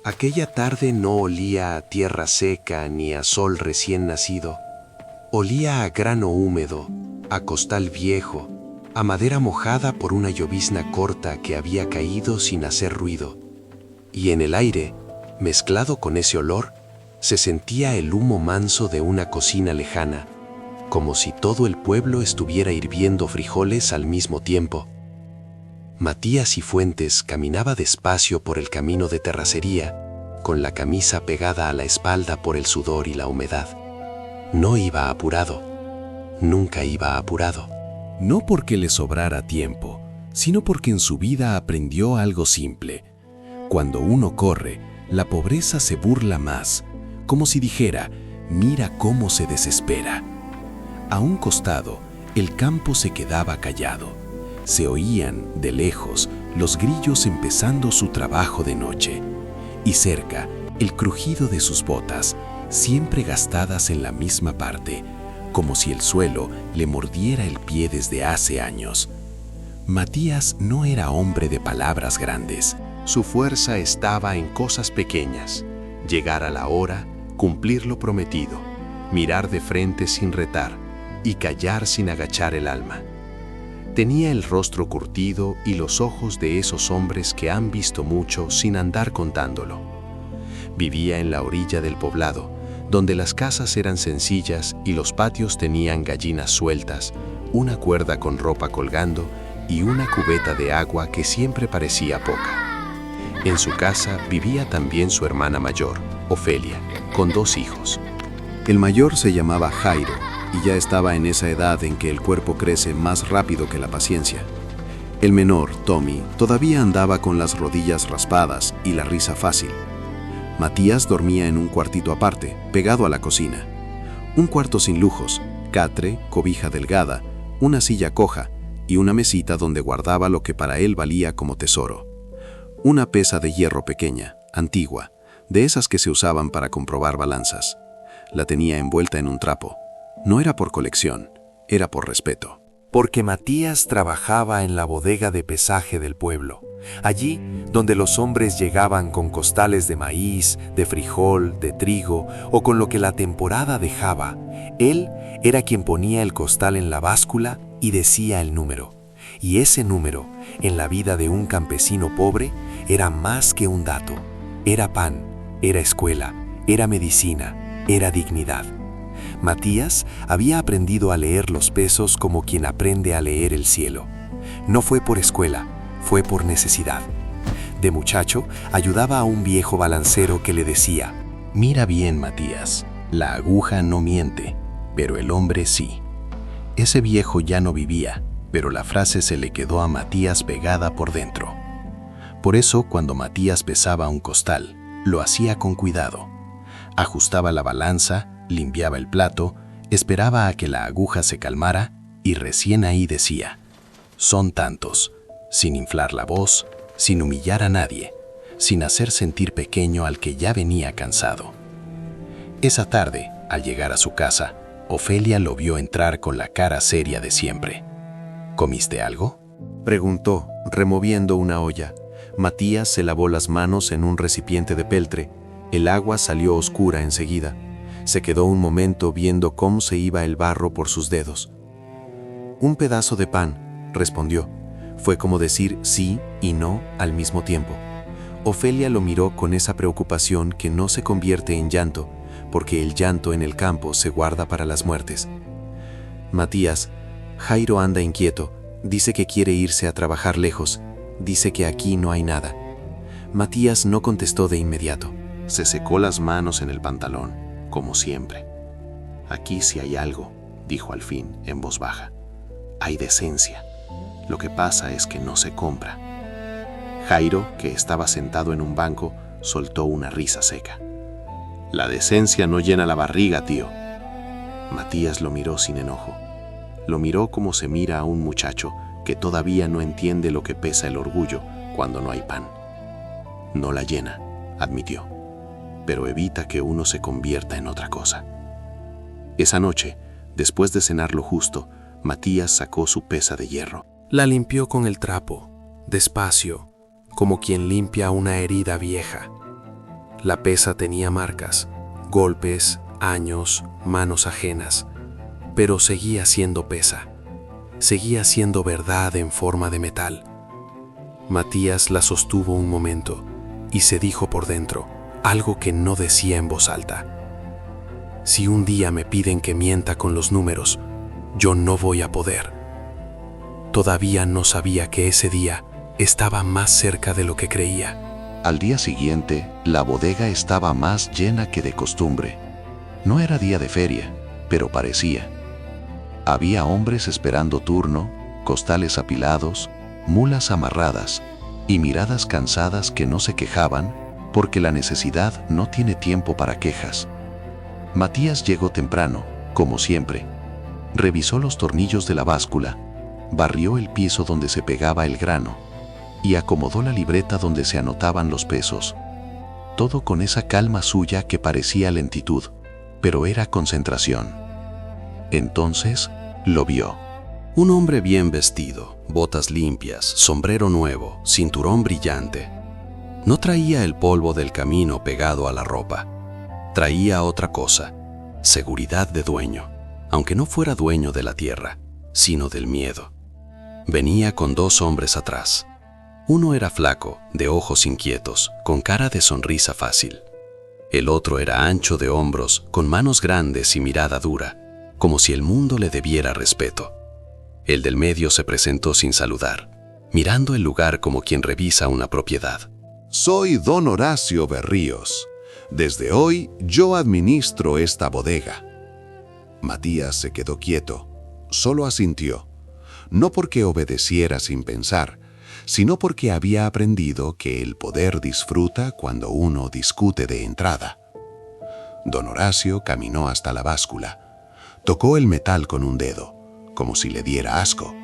Aquella tarde no olía a tierra seca ni a sol recién nacido. Olía a grano húmedo, a costal viejo, a madera mojada por una llovizna corta que había caído sin hacer ruido. Y en el aire, mezclado con ese olor, se sentía el humo manso de una cocina lejana, como si todo el pueblo estuviera hirviendo frijoles al mismo tiempo. Matías Cifuentes caminaba despacio por el camino de terracería, con la camisa pegada a la espalda por el sudor y la humedad. No iba apurado, nunca iba apurado. No porque le sobrara tiempo, sino porque en su vida aprendió algo simple. Cuando uno corre, la pobreza se burla más, como si dijera, mira cómo se desespera. A un costado, el campo se quedaba callado. Se oían, de lejos, los grillos empezando su trabajo de noche. Y cerca, el crujido de sus botas, siempre gastadas en la misma parte, como si el suelo le mordiera el pie desde hace años. Matías no era hombre de palabras grandes. Su fuerza estaba en cosas pequeñas: llegar a la hora, cumplir lo prometido, mirar de frente sin retar y callar sin agachar el alma. Tenía el rostro curtido y los ojos de esos hombres que han visto mucho sin andar contándolo. Vivía en la orilla del poblado, donde las casas eran sencillas y los patios tenían gallinas sueltas, una cuerda con ropa colgando y una cubeta de agua que siempre parecía poca. En su casa vivía también su hermana mayor, Ofelia, con 2 hijos. El mayor se llamaba Jairo y ya estaba en esa edad en que el cuerpo crece más rápido que la paciencia. El menor, Tommy, todavía andaba con las rodillas raspadas y la risa fácil. Matías dormía en un cuartito aparte, pegado a la cocina. Un cuarto sin lujos, catre, cobija delgada, una silla coja y una mesita donde guardaba lo que para él valía como tesoro. Una pesa de hierro pequeña, antigua, de esas que se usaban para comprobar balanzas. La tenía envuelta en un trapo. No era por colección, era por respeto. Porque Matías trabajaba en la bodega de pesaje del pueblo, allí donde los hombres llegaban con costales de maíz, de frijol, de trigo o con lo que la temporada dejaba. Él era quien ponía el costal en la báscula y decía el número. Y ese número, en la vida de un campesino pobre, era más que un dato. Era pan, era escuela, era medicina, era dignidad. Matías había aprendido a leer los pesos como quien aprende a leer el cielo. No fue por escuela, fue por necesidad. De muchacho, ayudaba a un viejo balancero que le decía: Mira bien, Matías, la aguja no miente, pero el hombre sí. Ese viejo ya no vivía, pero la frase se le quedó a Matías pegada por dentro. Por eso, cuando Matías pesaba un costal, lo hacía con cuidado. Ajustaba la balanza, limpiaba el plato, esperaba a que la aguja se calmara y recién ahí decía: son tantos, sin inflar la voz, sin humillar a nadie, sin hacer sentir pequeño al que ya venía cansado. Esa tarde, al llegar a su casa, Ofelia lo vio entrar con la cara seria de siempre. ¿Comiste algo?, preguntó, removiendo una olla. Matías se lavó las manos en un recipiente de peltre. El agua salió oscura enseguida. Se quedó un momento viendo cómo se iba el barro por sus dedos. Un pedazo de pan, respondió. Fue como decir sí y no al mismo tiempo. Ofelia lo miró con esa preocupación que no se convierte en llanto, porque el llanto en el campo se guarda para las muertes. Matías, Jairo anda inquieto, dice que quiere irse a trabajar lejos, dice que aquí no hay nada. Matías no contestó de inmediato. Se secó las manos en el pantalón, como siempre. Aquí sí hay algo, dijo al fin en voz baja. Hay decencia. Lo que pasa es que no se compra. Jairo, que estaba sentado en un banco, soltó una risa seca. La decencia no llena la barriga, tío. Matías lo miró sin enojo. Lo miró como se mira a un muchacho que todavía no entiende lo que pesa el orgullo cuando no hay pan. No la llena, admitió, pero evita que uno se convierta en otra cosa. Esa noche, después de cenar lo justo, Matías sacó su pesa de hierro. La limpió con el trapo, despacio, como quien limpia una herida vieja. La pesa tenía marcas, golpes, años, manos ajenas, pero seguía siendo pesa. Seguía siendo verdad en forma de metal. Matías la sostuvo un momento y se dijo por dentro algo que no decía en voz alta. Si un día me piden que mienta con los números, yo no voy a poder. Todavía no sabía que ese día estaba más cerca de lo que creía. Al día siguiente, la bodega estaba más llena que de costumbre. No era día de feria, pero parecía. Había hombres esperando turno, costales apilados, mulas amarradas y miradas cansadas que no se quejaban porque la necesidad no tiene tiempo para quejas. Matías llegó temprano, como siempre. Revisó los tornillos de la báscula, barrió el piso donde se pegaba el grano y acomodó la libreta donde se anotaban los pesos. Todo con esa calma suya que parecía lentitud, pero era concentración. Entonces lo vio. Un hombre bien vestido, botas limpias, sombrero nuevo, cinturón brillante. No traía el polvo del camino pegado a la ropa. Traía otra cosa, seguridad de dueño, aunque no fuera dueño de la tierra, sino del miedo. Venía con 2 hombres atrás. Uno era flaco, de ojos inquietos, con cara de sonrisa fácil. El otro era ancho de hombros, con manos grandes y mirada dura, como si el mundo le debiera respeto. El del medio se presentó sin saludar, mirando el lugar como quien revisa una propiedad. Soy don Horacio Berríos. Desde hoy yo administro esta bodega. Matías se quedó quieto, solo asintió, no porque obedeciera sin pensar, sino porque había aprendido que el poder disfruta cuando uno discute de entrada. Don Horacio caminó hasta la báscula, tocó el metal con un dedo, como si le diera asco.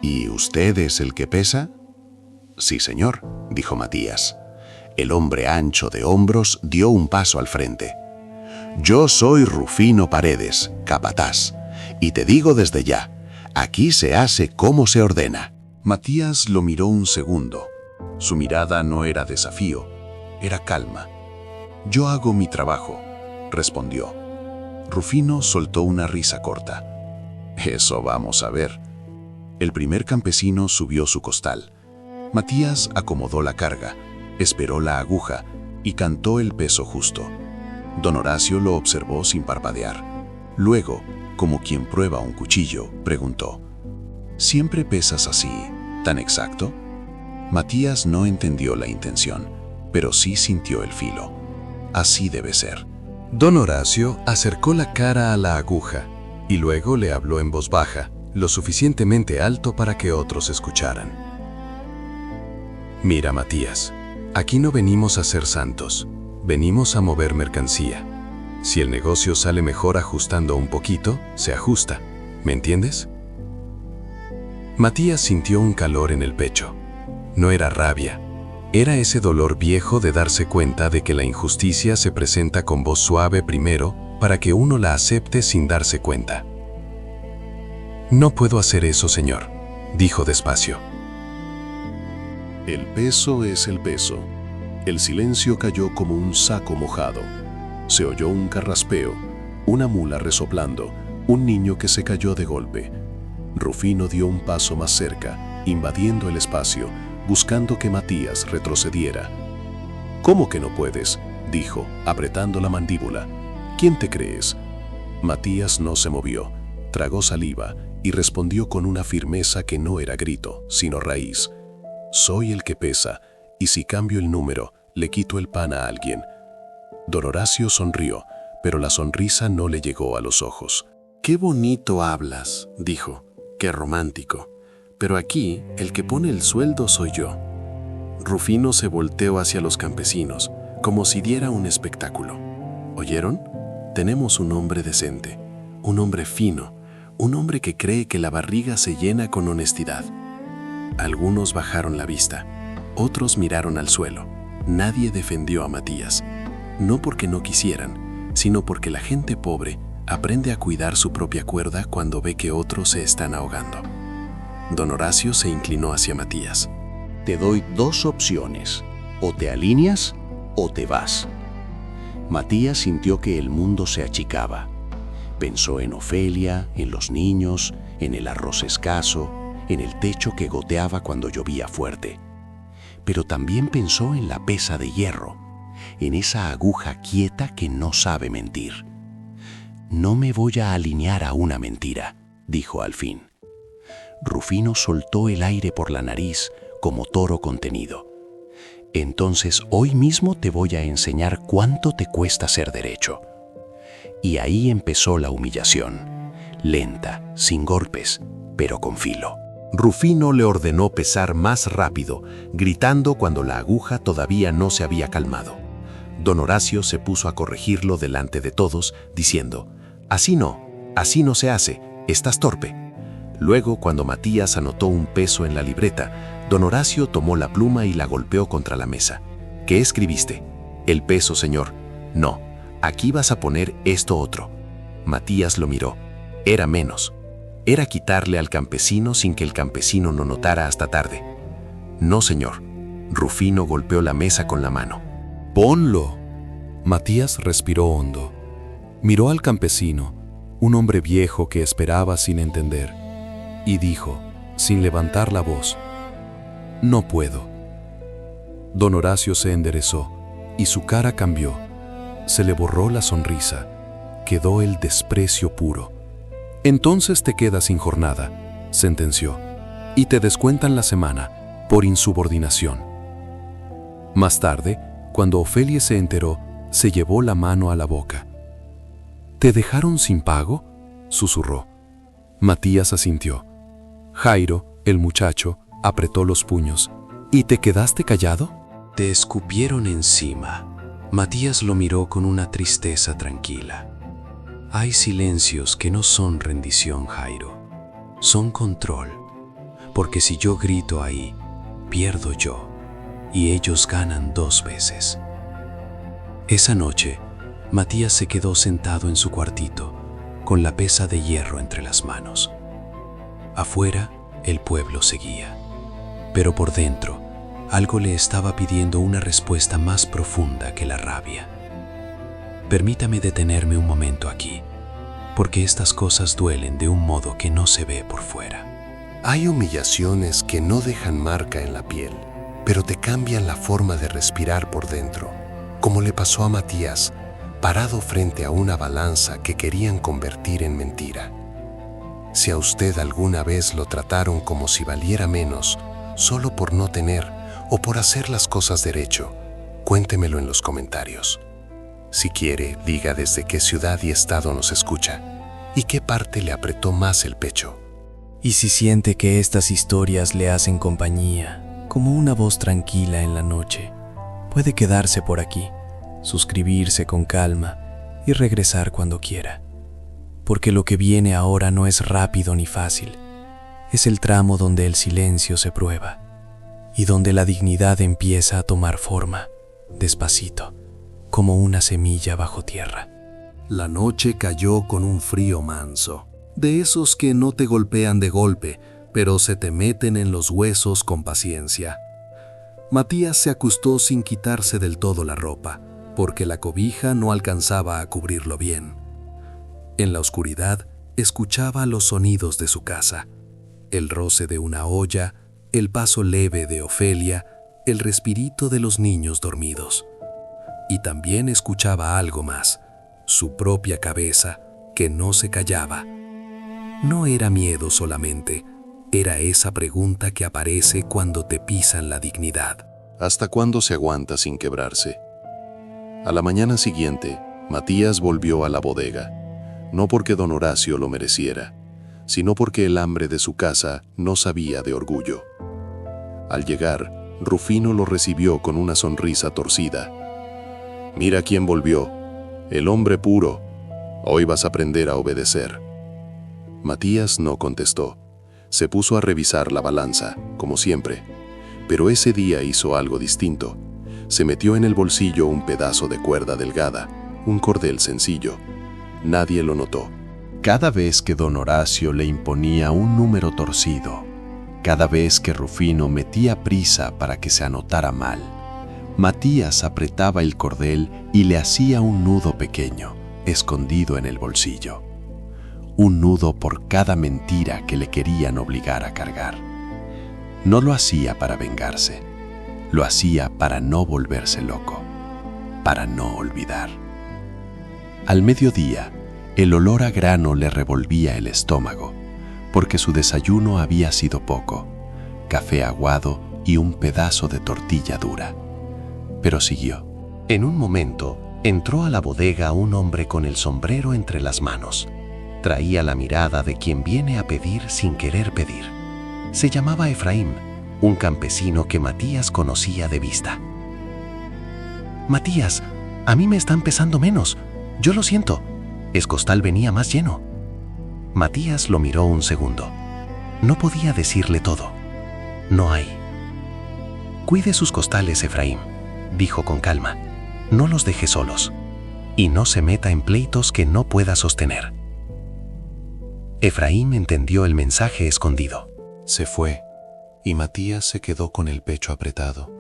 ¿Y usted es el que pesa? Sí, señor, dijo Matías. El hombre ancho de hombros dio un paso al frente. Yo soy Rufino Paredes, capataz, y te digo desde ya, aquí se hace como se ordena. Matías lo miró un segundo. Su mirada no era desafío, era calma. Yo hago mi trabajo, respondió. Rufino soltó una risa corta. Eso vamos a ver. El primer campesino subió su costal. Matías acomodó la carga, esperó la aguja y cantó el peso justo. Don Horacio lo observó sin parpadear. Luego, como quien prueba un cuchillo, preguntó: ¿Siempre pesas así, tan exacto? Matías no entendió la intención, pero sí sintió el filo. Así debe ser. Don Horacio acercó la cara a la aguja y luego le habló en voz baja, lo suficientemente alto para que otros escucharan. Mira, Matías, aquí no venimos a ser santos, venimos a mover mercancía. Si el negocio sale mejor ajustando un poquito, se ajusta, ¿me entiendes? Matías sintió un calor en el pecho. No era rabia, era ese dolor viejo de darse cuenta de que la injusticia se presenta con voz suave primero para que uno la acepte sin darse cuenta. No puedo hacer eso, señor, dijo despacio. El peso es el peso. El silencio cayó como un saco mojado. Se oyó un carraspeo, una mula resoplando, un niño que se cayó de golpe. Rufino dio un paso más cerca, invadiendo el espacio, buscando que Matías retrocediera. ¿Cómo que no puedes?, dijo, apretando la mandíbula. ¿Quién te crees? Matías no se movió, tragó saliva y respondió con una firmeza que no era grito, sino raíz. Soy el que pesa, y si cambio el número, le quito el pan a alguien. Don Horacio sonrió, pero la sonrisa no le llegó a los ojos. Qué bonito hablas, dijo. Qué romántico. Pero aquí el que pone el sueldo soy yo. Rufino se volteó hacia los campesinos, como si diera un espectáculo. ¿Oyeron? Tenemos un hombre decente, un hombre fino, un hombre que cree que la barriga se llena con honestidad. Algunos bajaron la vista, otros miraron al suelo. Nadie defendió a Matías, no porque no quisieran, sino porque la gente pobre aprende a cuidar su propia cuerda cuando ve que otros se están ahogando. Don Horacio se inclinó hacia Matías. Te doy 2 opciones. O te alineas o te vas. Matías sintió que el mundo se achicaba. Pensó en Ofelia, en los niños, en el arroz escaso, en el techo que goteaba cuando llovía fuerte. Pero también pensó en la pesa de hierro, en esa aguja quieta que no sabe mentir. No me voy a alinear a una mentira, dijo al fin. Rufino soltó el aire por la nariz como toro contenido. Entonces hoy mismo te voy a enseñar cuánto te cuesta ser derecho. Y ahí empezó la humillación, lenta, sin golpes, pero con filo. Rufino le ordenó pesar más rápido, gritando cuando la aguja todavía no se había calmado. Don Horacio se puso a corregirlo delante de todos, diciendo: así no se hace, estás torpe. Luego, cuando Matías anotó un peso en la libreta, don Horacio tomó la pluma y la golpeó contra la mesa. ¿Qué escribiste? El peso, señor. No, aquí vas a poner esto otro. Matías lo miró. Era menos. Era quitarle al campesino sin que el campesino no notara hasta tarde. No, señor. Rufino golpeó la mesa con la mano. Ponlo. Matías respiró hondo. Miró al campesino, un hombre viejo que esperaba sin entender, y dijo, sin levantar la voz: no puedo. Don Horacio se enderezó y su cara cambió. Se le borró la sonrisa. Quedó el desprecio puro. Entonces te quedas sin jornada, sentenció, y te descuentan la semana por insubordinación. Más tarde, cuando Ofelia se enteró, se llevó la mano a la boca. ¿Te dejaron sin pago?, susurró. Matías asintió. Jairo, el muchacho, apretó los puños. ¿Y te quedaste callado? Te escupieron encima. Matías lo miró con una tristeza tranquila. Hay silencios que no son rendición, Jairo. Son control. Porque si yo grito ahí, pierdo yo. Y ellos ganan 2 veces. Esa noche, Matías se quedó sentado en su cuartito, con la pesa de hierro entre las manos. Afuera, el pueblo seguía. Pero por dentro, algo le estaba pidiendo una respuesta más profunda que la rabia. Permítame detenerme un momento aquí, porque estas cosas duelen de un modo que no se ve por fuera. Hay humillaciones que no dejan marca en la piel, pero te cambian la forma de respirar por dentro, como le pasó a Matías, parado frente a una balanza que querían convertir en mentira. Si a usted alguna vez lo trataron como si valiera menos, solo por no tener o por hacer las cosas derecho, cuéntemelo en los comentarios. Si quiere, diga desde qué ciudad y estado nos escucha y qué parte le apretó más el pecho. Y si siente que estas historias le hacen compañía, como una voz tranquila en la noche, puede quedarse por aquí, suscribirse con calma y regresar cuando quiera. Porque lo que viene ahora no es rápido ni fácil. Es el tramo donde el silencio se prueba y donde la dignidad empieza a tomar forma, despacito, como una semilla bajo tierra. La noche cayó con un frío manso, de esos que no te golpean de golpe, pero se te meten en los huesos con paciencia. Matías se acostó sin quitarse del todo la ropa, porque la cobija no alcanzaba a cubrirlo bien. En la oscuridad escuchaba los sonidos de su casa, el roce de una olla, el paso leve de Ofelia, el respirito de los niños dormidos. Y también escuchaba algo más, su propia cabeza, que no se callaba. No era miedo solamente, era esa pregunta que aparece cuando te pisan la dignidad. ¿Hasta cuándo se aguanta sin quebrarse? A la mañana siguiente, Matías volvió a la bodega, no porque don Horacio lo mereciera, sino porque el hambre de su casa no sabía de orgullo. Al llegar, Rufino lo recibió con una sonrisa torcida. «Mira quién volvió, el hombre puro. Hoy vas a aprender a obedecer». Matías no contestó. Se puso a revisar la balanza, como siempre. Pero ese día hizo algo distinto. Se metió en el bolsillo un pedazo de cuerda delgada, un cordel sencillo. Nadie lo notó. Cada vez que don Horacio le imponía un número torcido, cada vez que Rufino metía prisa para que se anotara mal, Matías apretaba el cordel y le hacía un nudo pequeño, escondido en el bolsillo. Un nudo por cada mentira que le querían obligar a cargar. No lo hacía para vengarse, lo hacía para no volverse loco, para no olvidar. Al mediodía, el olor a grano le revolvía el estómago, porque su desayuno había sido poco, café aguado y un pedazo de tortilla dura. Pero siguió. En un momento, entró a la bodega un hombre con el sombrero entre las manos. Traía la mirada de quien viene a pedir sin querer pedir. Se llamaba Efraín, un campesino que Matías conocía de vista. «Matías, a mí me están pesando menos. Yo lo siento. El costal venía más lleno». Matías lo miró un segundo. No podía decirle todo. No hay. «Cuide sus costales, Efraín», dijo con calma. «No los deje solos. Y no se meta en pleitos que no pueda sostener». Efraín entendió el mensaje escondido. Se fue, y Matías se quedó con el pecho apretado,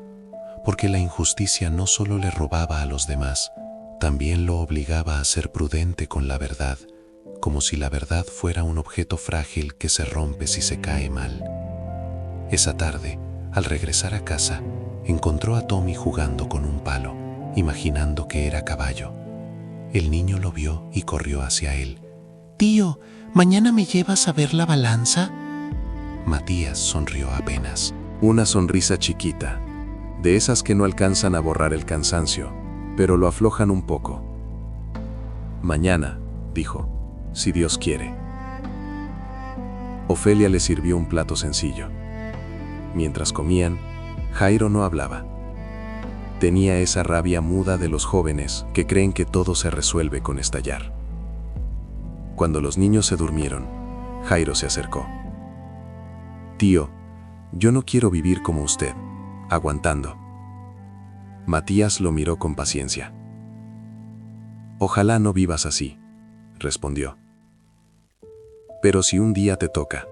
porque la injusticia no solo le robaba a los demás, también lo obligaba a ser prudente con la verdad, como si la verdad fuera un objeto frágil que se rompe si se cae mal. Esa tarde, al regresar a casa, encontró a Tommy jugando con un palo, imaginando que era caballo. El niño lo vio y corrió hacia él. «Tío, ¿mañana me llevas a ver la balanza?» Matías sonrió apenas. Una sonrisa chiquita, de esas que no alcanzan a borrar el cansancio, pero lo aflojan un poco. «Mañana», dijo, «si Dios quiere». Ofelia le sirvió un plato sencillo. Mientras comían, Jairo no hablaba. Tenía esa rabia muda de los jóvenes que creen que todo se resuelve con estallar. Cuando los niños se durmieron, Jairo se acercó. «Tío, yo no quiero vivir como usted, aguantando». Matías lo miró con paciencia. «Ojalá no vivas así», respondió. «Pero si un día te toca,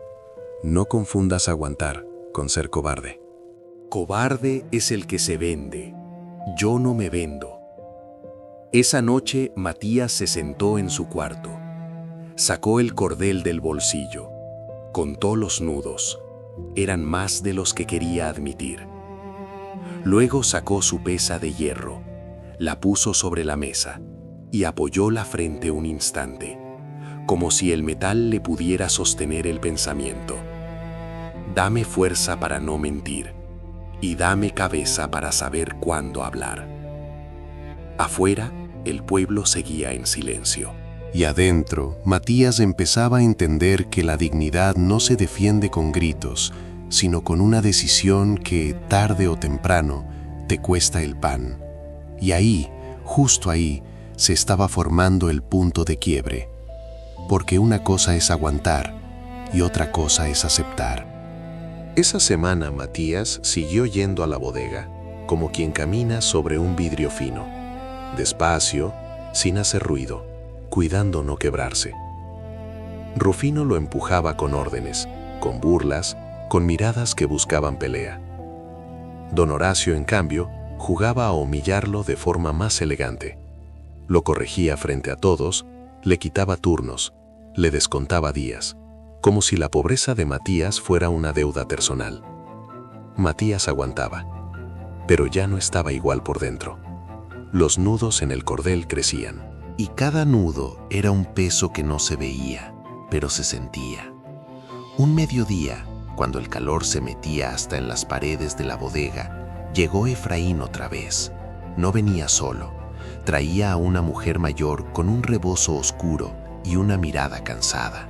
no confundas aguantar con ser cobarde». Cobarde es el que se vende. Yo no me vendo. Esa noche Matías se sentó en su cuarto. Sacó el cordel del bolsillo. Contó los nudos. Eran más de los que quería admitir. Luego sacó su pesa de hierro. La puso sobre la mesa y apoyó la frente un instante, como si el metal le pudiera sostener el pensamiento. Dame fuerza para no mentir y dame cabeza para saber cuándo hablar. Afuera, el pueblo seguía en silencio. Y adentro, Matías empezaba a entender que la dignidad no se defiende con gritos, sino con una decisión que, tarde o temprano, te cuesta el pan. Y ahí, justo ahí, se estaba formando el punto de quiebre. Porque una cosa es aguantar y otra cosa es aceptar. Esa semana Matías siguió yendo a la bodega, como quien camina sobre un vidrio fino, despacio, sin hacer ruido, cuidando no quebrarse. Rufino lo empujaba con órdenes, con burlas, con miradas que buscaban pelea. Don Horacio, en cambio, jugaba a humillarlo de forma más elegante. Lo corregía frente a todos, le quitaba turnos, le descontaba días, como si la pobreza de Matías fuera una deuda personal. Matías aguantaba, pero ya no estaba igual por dentro. Los nudos en el cordel crecían. Y cada nudo era un peso que no se veía, pero se sentía. Un mediodía, cuando el calor se metía hasta en las paredes de la bodega, llegó Efraín otra vez. No venía solo. Traía a una mujer mayor con un rebozo oscuro y una mirada cansada.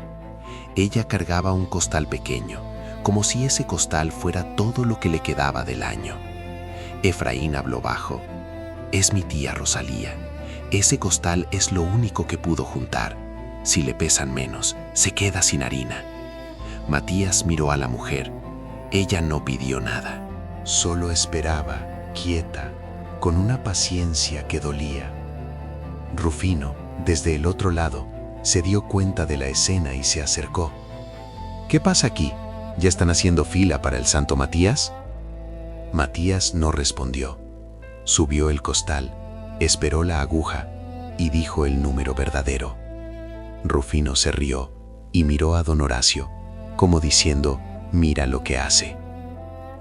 Ella cargaba un costal pequeño, como si ese costal fuera todo lo que le quedaba del año. Efraín habló bajo. «Es mi tía Rosalía. Ese costal es lo único que pudo juntar. Si le pesan menos, se queda sin harina». Matías miró a la mujer. Ella no pidió nada. Solo esperaba, quieta, con una paciencia que dolía. Rufino, desde el otro lado, se dio cuenta de la escena y se acercó. «¿Qué pasa aquí? ¿Ya están haciendo fila para el Santo Matías?» Matías no respondió. Subió el costal, esperó la aguja y dijo el número verdadero. Rufino se rió y miró a don Horacio, como diciendo, mira lo que hace.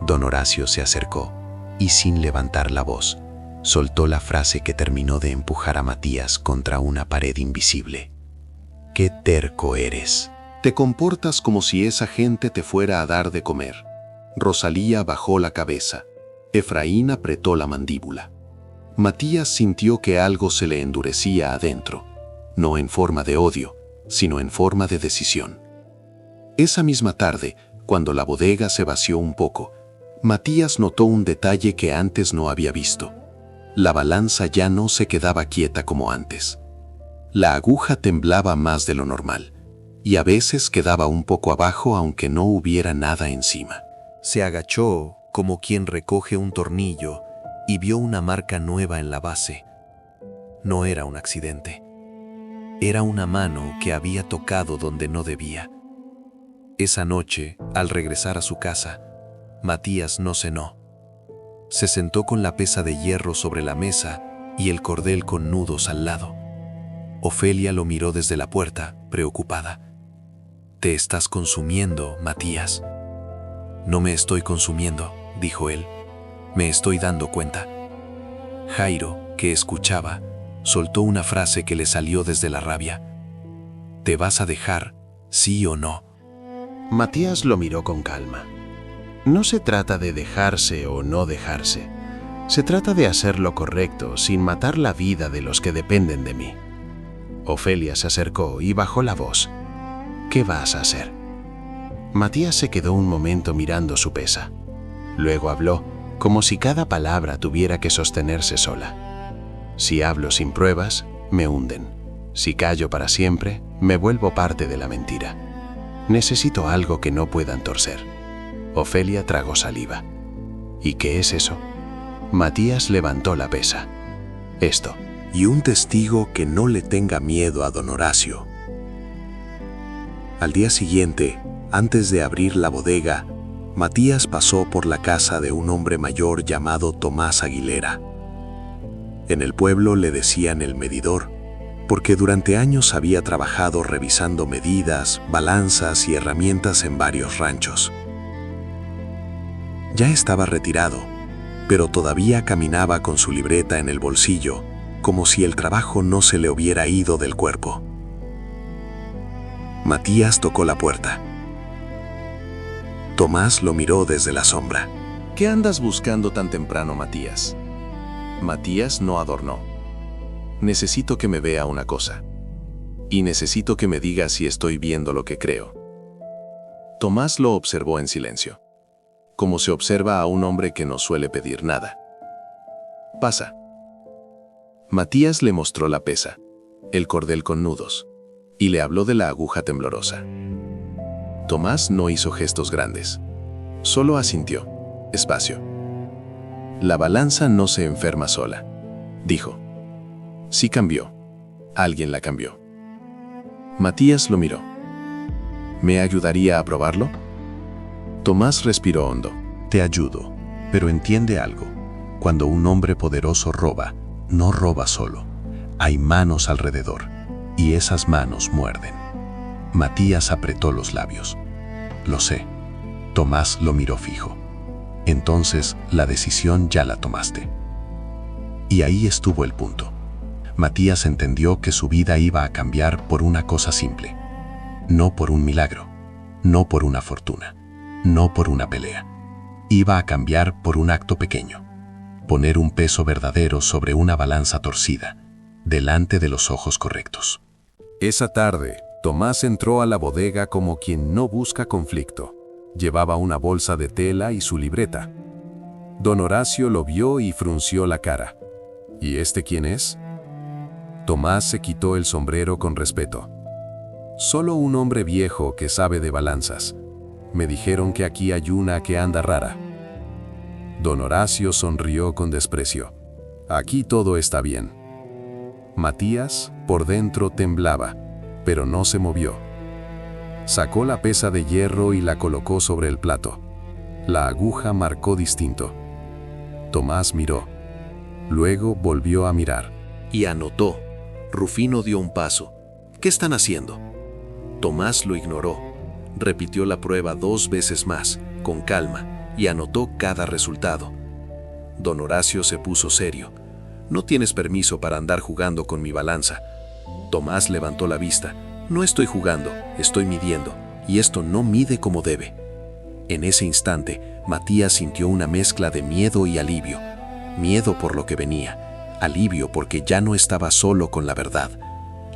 Don Horacio se acercó y sin levantar la voz, soltó la frase que terminó de empujar a Matías contra una pared invisible. ¡Qué terco eres! Te comportas como si esa gente te fuera a dar de comer. Rosalía bajó la cabeza. Efraín apretó la mandíbula. Matías sintió que algo se le endurecía adentro, no en forma de odio, sino en forma de decisión. Esa misma tarde, cuando la bodega se vació un poco, Matías notó un detalle que antes no había visto. La balanza ya no se quedaba quieta como antes. La aguja temblaba más de lo normal, y a veces quedaba un poco abajo aunque no hubiera nada encima. Se agachó como quien recoge un tornillo y vio una marca nueva en la base. No era un accidente. Era una mano que había tocado donde no debía. Esa noche, al regresar a su casa, Matías no cenó. Se sentó con la pesa de hierro sobre la mesa y el cordel con nudos al lado. Ofelia lo miró desde la puerta, preocupada. «Te estás consumiendo, Matías». «No me estoy consumiendo», dijo él. «Me estoy dando cuenta». Jairo, que escuchaba, soltó una frase que le salió desde la rabia. «¿Te vas a dejar, sí o no?» Matías lo miró con calma. No se trata de dejarse o no dejarse. Se trata de hacer lo correcto sin matar la vida de los que dependen de mí. Ofelia se acercó y bajó la voz. ¿Qué vas a hacer? Matías se quedó un momento mirando su pesa. Luego habló, como si cada palabra tuviera que sostenerse sola. Si hablo sin pruebas, me hunden. Si callo para siempre, me vuelvo parte de la mentira. Necesito algo que no puedan torcer. Ofelia tragó saliva. ¿Y qué es eso? Matías levantó la pesa. Esto. Y un testigo que no le tenga miedo a don Horacio. Al día siguiente, antes de abrir la bodega, Matías pasó por la casa de un hombre mayor llamado Tomás Aguilera. En el pueblo le decían el medidor, porque durante años había trabajado revisando medidas, balanzas y herramientas en varios ranchos. Ya estaba retirado, pero todavía caminaba con su libreta en el bolsillo, como si el trabajo no se le hubiera ido del cuerpo. Matías tocó la puerta. Tomás lo miró desde la sombra. «¿Qué andas buscando tan temprano, Matías?» Matías no adornó. «Necesito que me vea una cosa. Y necesito que me diga si estoy viendo lo que creo». Tomás lo observó en silencio, como se observa a un hombre que no suele pedir nada. «Pasa». Matías le mostró la pesa, el cordel con nudos, y le habló de la aguja temblorosa. Tomás no hizo gestos grandes, solo asintió, despacio. «La balanza no se enferma sola», dijo. «Sí cambió. Alguien la cambió». Matías lo miró. «¿Me ayudaría a probarlo?» Tomás respiró hondo. Te ayudo, pero entiende algo. Cuando un hombre poderoso roba, no roba solo. Hay manos alrededor, y esas manos muerden. Matías apretó los labios. Lo sé. Tomás lo miró fijo. Entonces, la decisión ya la tomaste. Y ahí estuvo el punto. Matías entendió que su vida iba a cambiar por una cosa simple. No por un milagro, no por una fortuna, no por una pelea. Iba a cambiar por un acto pequeño. Poner un peso verdadero sobre una balanza torcida, delante de los ojos correctos. Esa tarde, Tomás entró a la bodega como quien no busca conflicto. Llevaba una bolsa de tela y su libreta. Don Horacio lo vio y frunció la cara. ¿Y este quién es? Tomás se quitó el sombrero con respeto. Solo un hombre viejo que sabe de balanzas. Me dijeron que aquí hay una que anda rara. Don Horacio sonrió con desprecio. Aquí todo está bien. Matías, por dentro, temblaba, pero no se movió. Sacó la pesa de hierro y la colocó sobre el plato. La aguja marcó distinto. Tomás miró. Luego volvió a mirar. Y anotó. Rufino dio un paso. ¿Qué están haciendo? Tomás lo ignoró. Repitió la prueba 2 veces más, con calma, y anotó cada resultado. Don Horacio se puso serio. No tienes permiso para andar jugando con mi balanza. Tomás levantó la vista. No estoy jugando, estoy midiendo, y esto no mide como debe. En ese instante, Matías sintió una mezcla de miedo y alivio. Miedo por lo que venía, alivio porque ya no estaba solo con la verdad.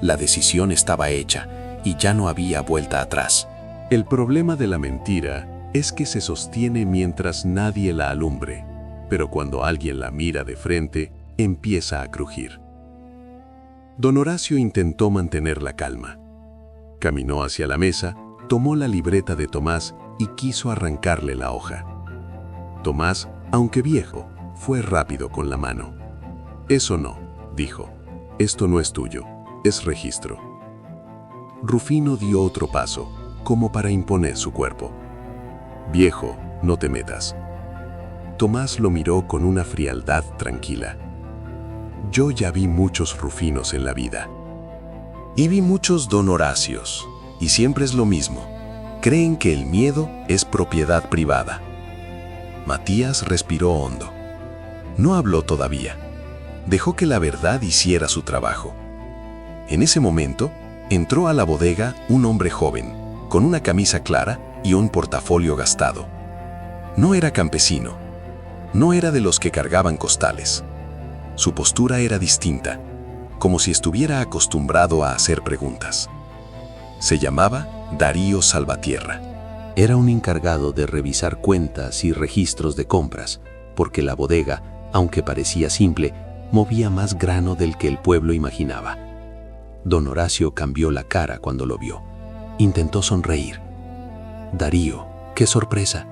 La decisión estaba hecha y ya no había vuelta atrás. El problema de la mentira es que se sostiene mientras nadie la alumbre, pero cuando alguien la mira de frente, empieza a crujir. Don Horacio intentó mantener la calma. Caminó hacia la mesa, tomó la libreta de Tomás y quiso arrancarle la hoja. Tomás, aunque viejo, fue rápido con la mano. «Eso no», dijo. «Esto no es tuyo, es registro». Rufino dio otro paso, como para imponer su cuerpo. «Viejo, no te metas». Tomás lo miró con una frialdad tranquila. «Yo ya vi muchos Rufinos en la vida». Y vi muchos Don Horacios, y siempre es lo mismo. Creen que el miedo es propiedad privada. Matías respiró hondo. No habló todavía. Dejó que la verdad hiciera su trabajo. En ese momento, entró a la bodega un hombre joven, con una camisa clara y un portafolio gastado. No era campesino. No era de los que cargaban costales. Su postura era distinta, como si estuviera acostumbrado a hacer preguntas. Se llamaba Darío Salvatierra. Era un encargado de revisar cuentas y registros de compras, porque la bodega, aunque parecía simple, movía más grano del que el pueblo imaginaba. Don Horacio cambió la cara cuando lo vio. Intentó sonreír. «Darío, qué sorpresa».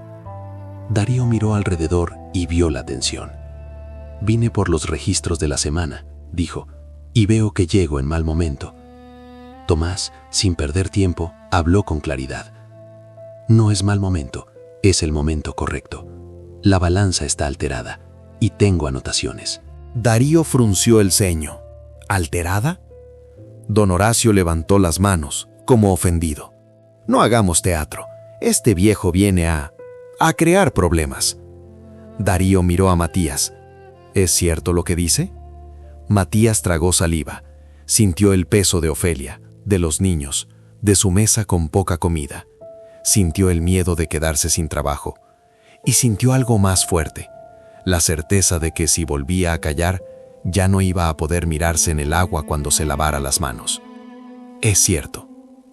Darío miró alrededor y vio la tensión. «Vine por los registros de la semana», dijo, «y veo que llego en mal momento». Tomás, sin perder tiempo, habló con claridad. «No es mal momento, es el momento correcto. La balanza está alterada y tengo anotaciones». Darío frunció el ceño. ¿Alterada? Don Horacio levantó las manos, como ofendido. No hagamos teatro. Este viejo viene a crear problemas. Darío miró a Matías. ¿Es cierto lo que dice? Matías tragó saliva. Sintió el peso de Ofelia, de los niños, de su mesa con poca comida. Sintió el miedo de quedarse sin trabajo. Y sintió algo más fuerte. La certeza de que si volvía a callar, ya no iba a poder mirarse en el agua cuando se lavara las manos. «Es cierto»,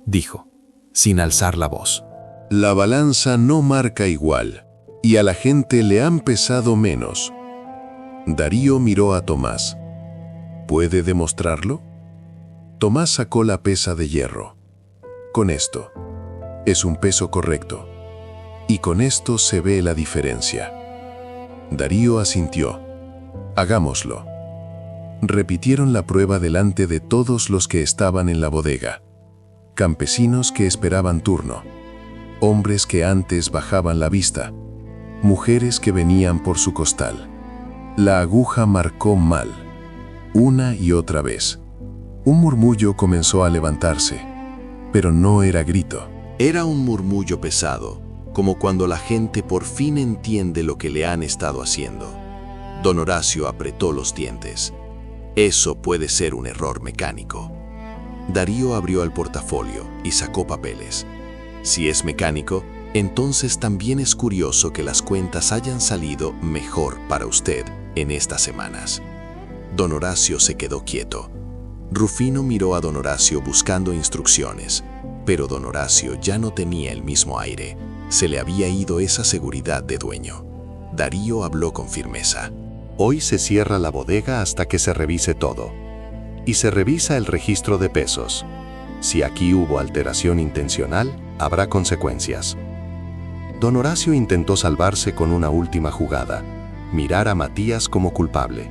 dijo, sin alzar la voz. La balanza no marca igual, y a la gente le han pesado menos. Darío miró a Tomás. ¿Puede demostrarlo? Tomás sacó la pesa de hierro. Con esto. Es un peso correcto. Y con esto se ve la diferencia. Darío asintió. Hagámoslo. Repitieron la prueba delante de todos los que estaban en la bodega. Campesinos que esperaban turno. Hombres que antes bajaban la vista. Mujeres que venían por su costal. La aguja marcó mal. Una y otra vez. Un murmullo comenzó a levantarse, pero no era grito. Era un murmullo pesado, como cuando la gente por fin entiende lo que le han estado haciendo. Don Horacio apretó los dientes. Eso puede ser un error mecánico. Darío abrió el portafolio y sacó papeles. Si es mecánico, entonces también es curioso que las cuentas hayan salido mejor para usted en estas semanas. Don Horacio se quedó quieto. Rufino miró a don Horacio buscando instrucciones, pero don Horacio ya no tenía el mismo aire. Se le había ido esa seguridad de dueño. Darío habló con firmeza. Hoy se cierra la bodega hasta que se revise todo. Y se revisa el registro de pesos. Si aquí hubo alteración intencional, habrá consecuencias. Don Horacio intentó salvarse con una última jugada, mirar a Matías como culpable.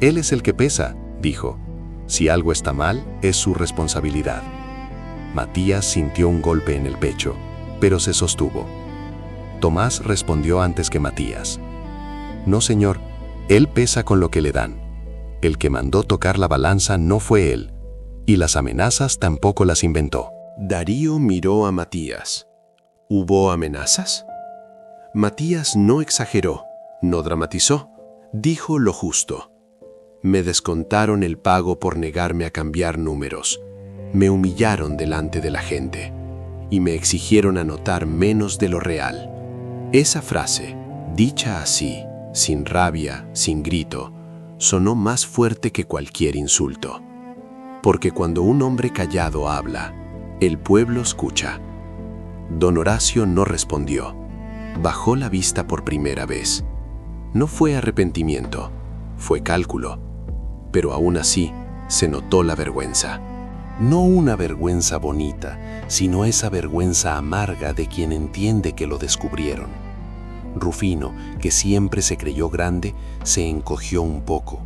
Él es el que pesa, dijo. Si algo está mal, es su responsabilidad. Matías sintió un golpe en el pecho, pero se sostuvo. Tomás respondió antes que Matías. No, señor, Él pesa con lo que le dan. El que mandó tocar la balanza no fue él, y las amenazas tampoco las inventó. Darío miró a Matías. ¿Hubo amenazas? Matías no exageró, no dramatizó, dijo lo justo. Me descontaron el pago por negarme a cambiar números. Me humillaron delante de la gente y me exigieron anotar menos de lo real. Esa frase, dicha así, sin rabia, sin grito, sonó más fuerte que cualquier insulto. Porque cuando un hombre callado habla, el pueblo escucha. Don Horacio no respondió. Bajó la vista por primera vez. No fue arrepentimiento, fue cálculo. Pero aún así, se notó la vergüenza. No una vergüenza bonita, sino esa vergüenza amarga de quien entiende que lo descubrieron. Rufino, que siempre se creyó grande, se encogió un poco,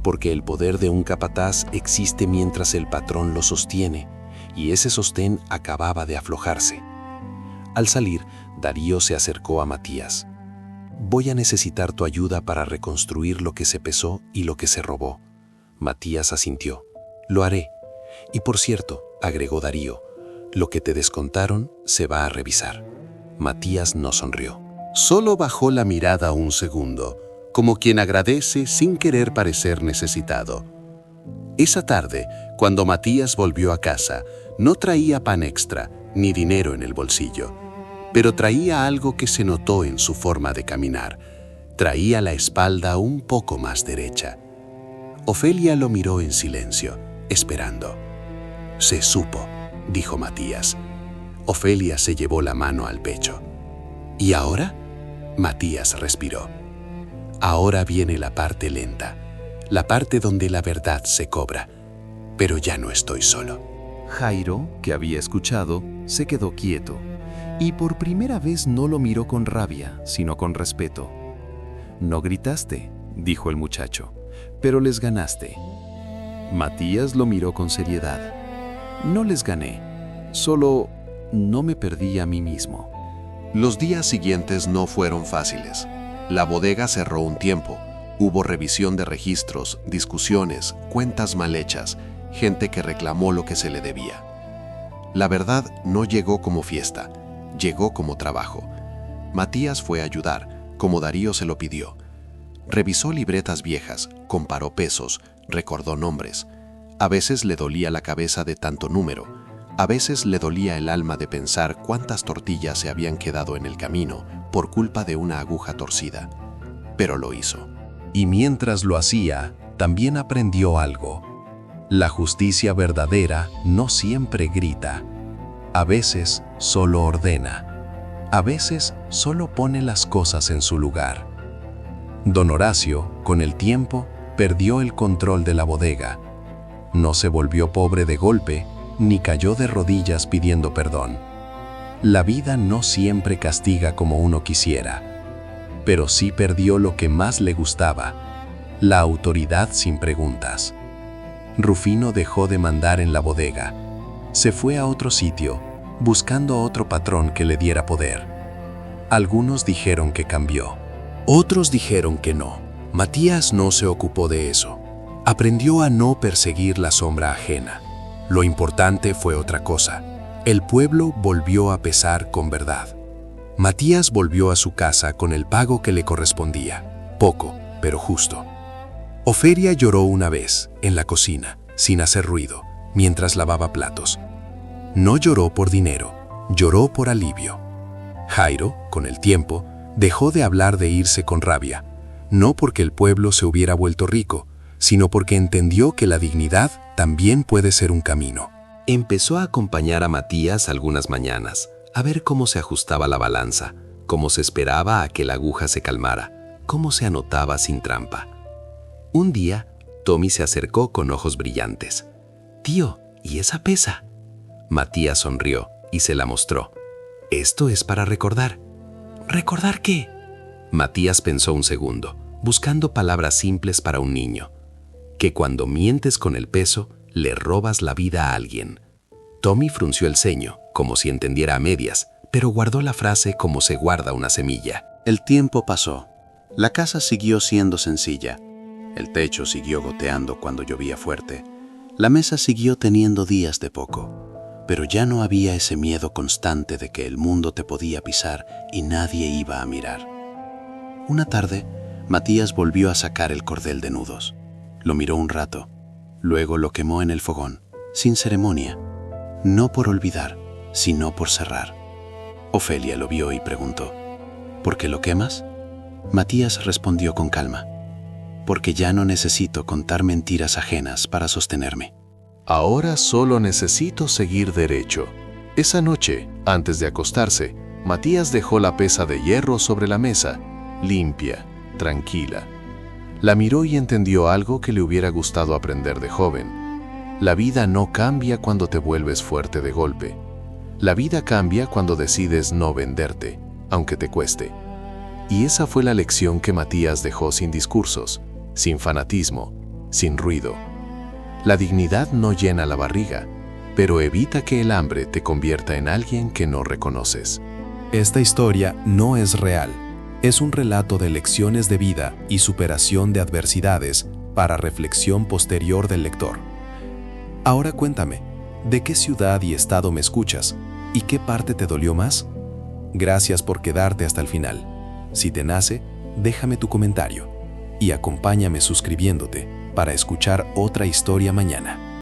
porque el poder de un capataz existe mientras el patrón lo sostiene, y ese sostén acababa de aflojarse. Al salir, Darío se acercó a Matías. Voy a necesitar tu ayuda para reconstruir lo que se pesó y lo que se robó. Matías asintió. Lo haré. Y por cierto, agregó Darío, lo que te descontaron se va a revisar. Matías no sonrió. Solo bajó la mirada un segundo, como quien agradece sin querer parecer necesitado. Esa tarde, cuando Matías volvió a casa, no traía pan extra ni dinero en el bolsillo, pero traía algo que se notó en su forma de caminar. Traía la espalda un poco más derecha. Ofelia lo miró en silencio, esperando. Se supo, dijo Matías. Ofelia se llevó la mano al pecho. ¿Y ahora? Matías respiró. Ahora viene la parte lenta, la parte donde la verdad se cobra. Pero ya no estoy solo. Jairo, que había escuchado, se quedó quieto y por primera vez no lo miró con rabia, sino con respeto. No gritaste, dijo el muchacho, pero les ganaste. Matías lo miró con seriedad. No les gané, solo no me perdí a mí mismo. Los días siguientes no fueron fáciles. La bodega cerró un tiempo. Hubo revisión de registros, discusiones, cuentas mal hechas, gente que reclamó lo que se le debía. La verdad no llegó como fiesta, llegó como trabajo. Matías fue a ayudar, como Darío se lo pidió. Revisó libretas viejas, comparó pesos, recordó nombres. A veces le dolía la cabeza de tanto número, a veces le dolía el alma de pensar cuántas tortillas se habían quedado en el camino por culpa de una aguja torcida. Pero lo hizo. Y mientras lo hacía, también aprendió algo. La justicia verdadera no siempre grita. A veces solo ordena. A veces solo pone las cosas en su lugar. Don Horacio, con el tiempo, perdió el control de la bodega. No se volvió pobre de golpe, ni cayó de rodillas pidiendo perdón. La vida no siempre castiga como uno quisiera, pero sí perdió lo que más le gustaba, la autoridad sin preguntas. Rufino dejó de mandar en la bodega. Se fue a otro sitio, buscando otro patrón que le diera poder. Algunos dijeron que cambió. Otros dijeron que no. Matías no se ocupó de eso. Aprendió a no perseguir la sombra ajena. Lo importante fue otra cosa. El pueblo volvió a pesar con verdad. Matías volvió a su casa con el pago que le correspondía. Poco, pero justo. Ofelia lloró una vez, en la cocina, sin hacer ruido, mientras lavaba platos. No lloró por dinero, lloró por alivio. Jairo, con el tiempo, dejó de hablar de irse con rabia, no porque el pueblo se hubiera vuelto rico, sino porque entendió que la dignidad también puede ser un camino. Empezó a acompañar a Matías algunas mañanas, a ver cómo se ajustaba la balanza, cómo se esperaba a que la aguja se calmara, cómo se anotaba sin trampa. Un día, Tommy se acercó con ojos brillantes. «Tío, ¿y esa pesa?» Matías sonrió y se la mostró. «Esto es para recordar». «¿Recordar qué?» Matías pensó un segundo, buscando palabras simples para un niño. Que cuando mientes con el peso, le robas la vida a alguien. Tommy frunció el ceño, como si entendiera a medias, pero guardó la frase como se guarda una semilla. El tiempo pasó. La casa siguió siendo sencilla. El techo siguió goteando cuando llovía fuerte. La mesa siguió teniendo días de poco, pero ya no había ese miedo constante de que el mundo te podía pisar y nadie iba a mirar. Una tarde, Matías volvió a sacar el cordel de nudos. Lo miró un rato, luego lo quemó en el fogón, sin ceremonia, no por olvidar, sino por cerrar. Ofelia lo vio y preguntó, ¿por qué lo quemas? Matías respondió con calma, porque ya no necesito contar mentiras ajenas para sostenerme. Ahora solo necesito seguir derecho. Esa noche, antes de acostarse, Matías dejó la pesa de hierro sobre la mesa, limpia, tranquila. La miró y entendió algo que le hubiera gustado aprender de joven. La vida no cambia cuando te vuelves fuerte de golpe. La vida cambia cuando decides no venderte, aunque te cueste. Y esa fue la lección que Matías dejó sin discursos, sin fanatismo, sin ruido. La dignidad no llena la barriga, pero evita que el hambre te convierta en alguien que no reconoces. Esta historia no es real. Es un relato de lecciones de vida y superación de adversidades para reflexión posterior del lector. Ahora cuéntame, ¿de qué ciudad y estado me escuchas? ¿Y qué parte te dolió más? Gracias por quedarte hasta el final. Si te nace, déjame tu comentario y acompáñame suscribiéndote para escuchar otra historia mañana.